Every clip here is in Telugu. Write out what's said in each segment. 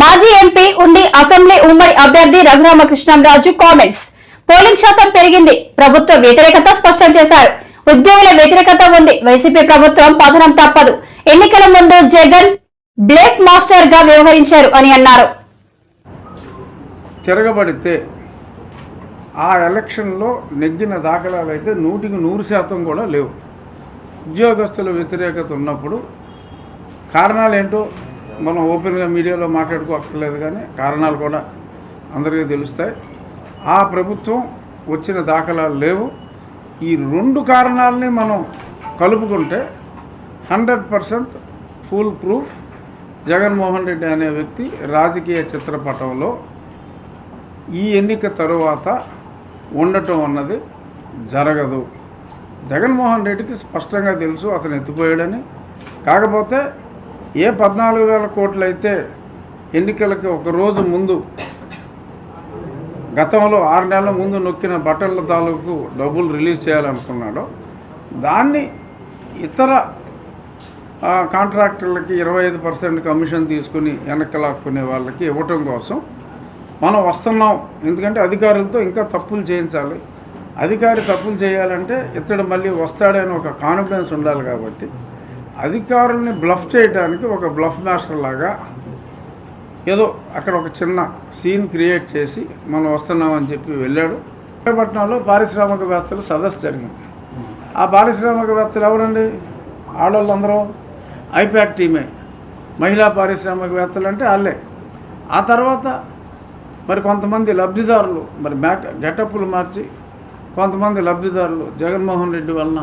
మాజీ ఎంపీ ఉండి అసెంబ్లీ ఉమ్మడి అభ్యర్థి రఘురామకృష్ణంరాజు కామెంట్స్. పోలింగ్ శాతం పెరిగింది, ప్రభుత్వ వ్యతిరేకత స్పష్టం చేశారు. ఉద్యోగుల వ్యతిరేకత ఉంది, వైసీపీ ప్రభుత్వం పతనం తప్పదు. ఎన్నికల ముందు జగన్ బ్లేఫ్ మాస్టర్ గా వ్యవహరించారు అని అన్నారు. తిరగబడితే ఆ ఎలక్షన్లో నెగ్గిన దాఖలాలు అయితే 100% కూడా లేవు. ఉద్యోగస్తుల వ్యతిరేకత ఉన్నప్పుడు కారణాలు ఏంటో మనం ఓపెన్గా మీడియాలో మాట్లాడుకోక్కర్లేదు, కానీ కారణాలు కూడా అందరికీ తెలుస్తాయి. ఆ ప్రభుత్వం వచ్చిన దాఖలాలు లేవు. ఈ రెండు కారణాలని మనం కలుపుకుంటే 100% ఫుల్ ప్రూఫ్ జగన్మోహన్ రెడ్డి అనే వ్యక్తి రాజకీయ చిత్రపటంలో ఈ ఎన్నిక తరువాత ఉండటం అన్నది జరగదు. జగన్మోహన్ రెడ్డికి స్పష్టంగా తెలుసు అతను ఎత్తిపోయాడని. కాకపోతే ఏ 14,000 కోట్లు అయితే ఎన్నికలకి ఒక రోజు ముందు గతంలో 6 నెలల ముందు నొక్కిన బట్టల తాలూకు డబ్బులు రిలీజ్ చేయాలనుకున్నాడో దాన్ని ఇతర కాంట్రాక్టర్లకి 25% కమిషన్ తీసుకుని వెనక్కి లాక్కునే వాళ్ళకి ఇవ్వటం కోసం మనం వస్తున్నాం. ఎందుకంటే అధికారులతో ఇంకా తప్పులు చేయించాలి. అధికారి తప్పులు చేయాలంటే ఇతడు మళ్ళీ వస్తాడని ఒక కాన్ఫిడెన్స్ ఉండాలి. కాబట్టి అధికారుల్ని బ్లఫ్ చేయడానికి ఒక బ్లఫ్ మాస్టర్ లాగా ఏదో అక్కడ ఒక చిన్న సీన్ క్రియేట్ చేసి మనం వస్తున్నామని చెప్పి వెళ్ళాడు. విశాఖపట్నంలో పారిశ్రామికవేత్తలు సదస్సు జరిగింది. ఆ పారిశ్రామికవేత్తలు ఎవరండి? ఆడవాళ్ళందరూ ఐపాక్ టీమే. మహిళా పారిశ్రామికవేత్తలు అంటే వాళ్ళే. ఆ తర్వాత మరి కొంతమంది లబ్ధిదారులు మరి గెటప్పులు మార్చి కొంతమంది లబ్ధిదారులు జగన్మోహన్ రెడ్డి వలన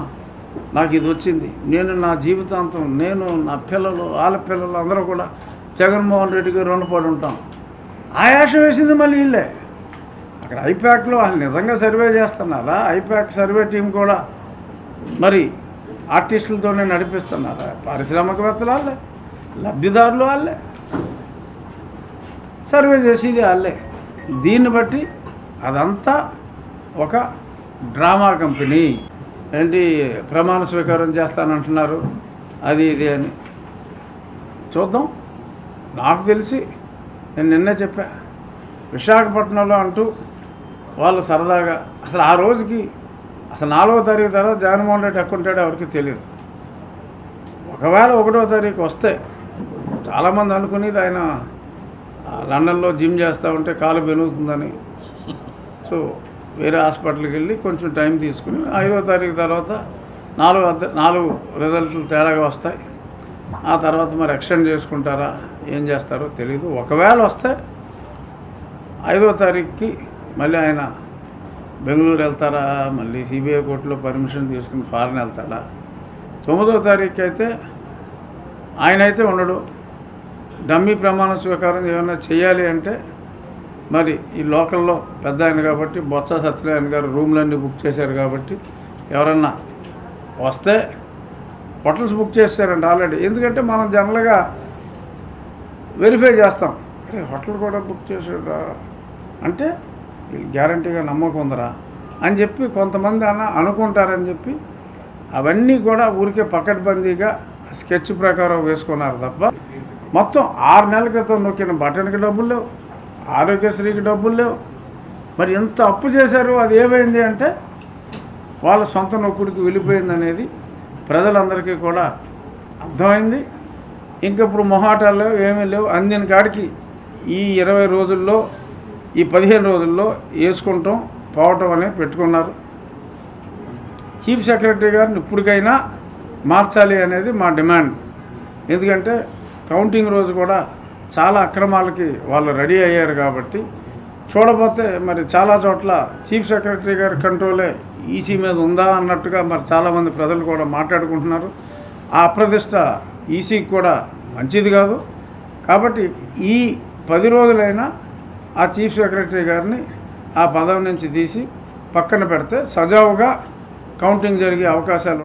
నాకు ఇది వచ్చింది, నేను నా జీవితాంతం నేను నా పిల్లలు వాళ్ళ పిల్లలు అందరూ కూడా జగన్మోహన్ రెడ్డికి రుణపడి ఉంటాం. ఆయాష వేసింది మళ్ళీ వీళ్ళే. అక్కడ ఐపాక్లో వాళ్ళు నిజంగా సర్వే చేస్తున్నారా? ఐపాక్ సర్వే టీం కూడా మరి ఆర్టిస్టులతోనే నడిపిస్తున్నారా? పారిశ్రామికవేత్తలు వాళ్ళే, లబ్ధిదారులు వాళ్ళే, సర్వే చేసేది వాళ్ళే. దీన్ని బట్టి అదంతా ఒక డ్రామా కంపెనీ. ఏంటి ప్రమాణ స్వీకారం చేస్తానంటున్నారు, అది ఇది అని చూద్దాం. నాకు తెలిసి నేను నిన్నే చెప్పా, విశాఖపట్నంలో అంటూ వాళ్ళు సరదాగా అసలు ఆ రోజుకి అసలు 4వ తారీఖు తర్వాత జగన్మోహన్ రెడ్డి ఎక్కుంటాడో ఎవరికి తెలియదు. ఒకవేళ 1వ తారీఖు వస్తే చాలామంది అనుకునేది ఆయన లండన్లో జిమ్ చేస్తూ ఉంటే కాలు బెనుగుతుందని, సో వేరే హాస్పిటల్కి వెళ్ళి కొంచెం టైం తీసుకుని 5వ తారీఖు తర్వాత 4 రిజల్ట్లు తేడాగా వస్తాయి. ఆ తర్వాత మరి ఎక్స్టెండ్ చేసుకుంటారా ఏం చేస్తారో తెలీదు. ఒకవేళ వస్తే 5వ తారీఖుకి మళ్ళీ ఆయన బెంగళూరు వెళ్తారా, మళ్ళీ సిబిఐ కోర్టులో పర్మిషన్ తీసుకుని ఫారెన్ వెళ్తాడా? 9వ తారీఖు అయితే ఆయన అయితే ఉండడు. డమ్మీ ప్రమాణ స్వీకారం ఏమైనా చేయాలి అంటే మరి ఈ లోకల్లో పెద్ద ఆయన కాబట్టి బొత్స సత్యనారాయణ గారు రూమ్లన్నీ బుక్ చేశారు. కాబట్టి ఎవరన్నా వస్తే హోటల్స్ బుక్ చేశారండి ఆల్రెడీ. ఎందుకంటే మనం జనరల్గా వెరిఫై చేస్తాం, అరే హోటల్ కూడా బుక్ చేసారా అంటే గ్యారంటీగా నమ్మకం ఉందరా అని చెప్పి కొంతమంది అనుకుంటారని చెప్పి అవన్నీ కూడా ఊరికే పకడ్బందీగా స్కెచ్ ప్రకారం వేసుకున్నారు తప్ప మొత్తం 6 నెలల క్రితం నొక్కిన బటన్కి డబ్బులు లేవు, ఆరోగ్యశ్రీకి డబ్బులు లేవు. మరి ఎంత అప్పు చేశారు, అది ఏమైంది అంటే వాళ్ళ సొంత నొక్కుడికి వెళ్ళిపోయింది అనేది ప్రజలందరికీ కూడా అర్థమైంది. ఇంకప్పుడు మొహాటాలు లేవు, ఏమీ లేవు. అందిన కాడికి ఈ 20 రోజుల్లో ఈ 15 రోజుల్లో వేసుకుంటాం పోవటం అనేది పెట్టుకున్నారు. చీఫ్ సెక్రటరీ గారిని ఇప్పటికైనా మార్చాలి అనేది మా డిమాండ్. ఎందుకంటే కౌంటింగ్ రోజు కూడా చాలా అక్రమాలకి వాళ్ళు రెడీ అయ్యారు. కాబట్టి చూడబోతే మరి చాలా చోట్ల చీఫ్ సెక్రటరీ గారి కంట్రోలే ఈసీ మీద ఉందా అన్నట్టుగా మరి చాలామంది ప్రజలు కూడా మాట్లాడుకుంటున్నారు. ఆ అప్రతిష్ట ఈసీకి కూడా మంచిది కాదు. కాబట్టి ఈ 10 రోజులైనా ఆ చీఫ్ సెక్రటరీ గారిని ఆ పదవి నుంచి తీసి పక్కన పెడితే సజావుగా కౌంటింగ్ జరిగే అవకాశాలు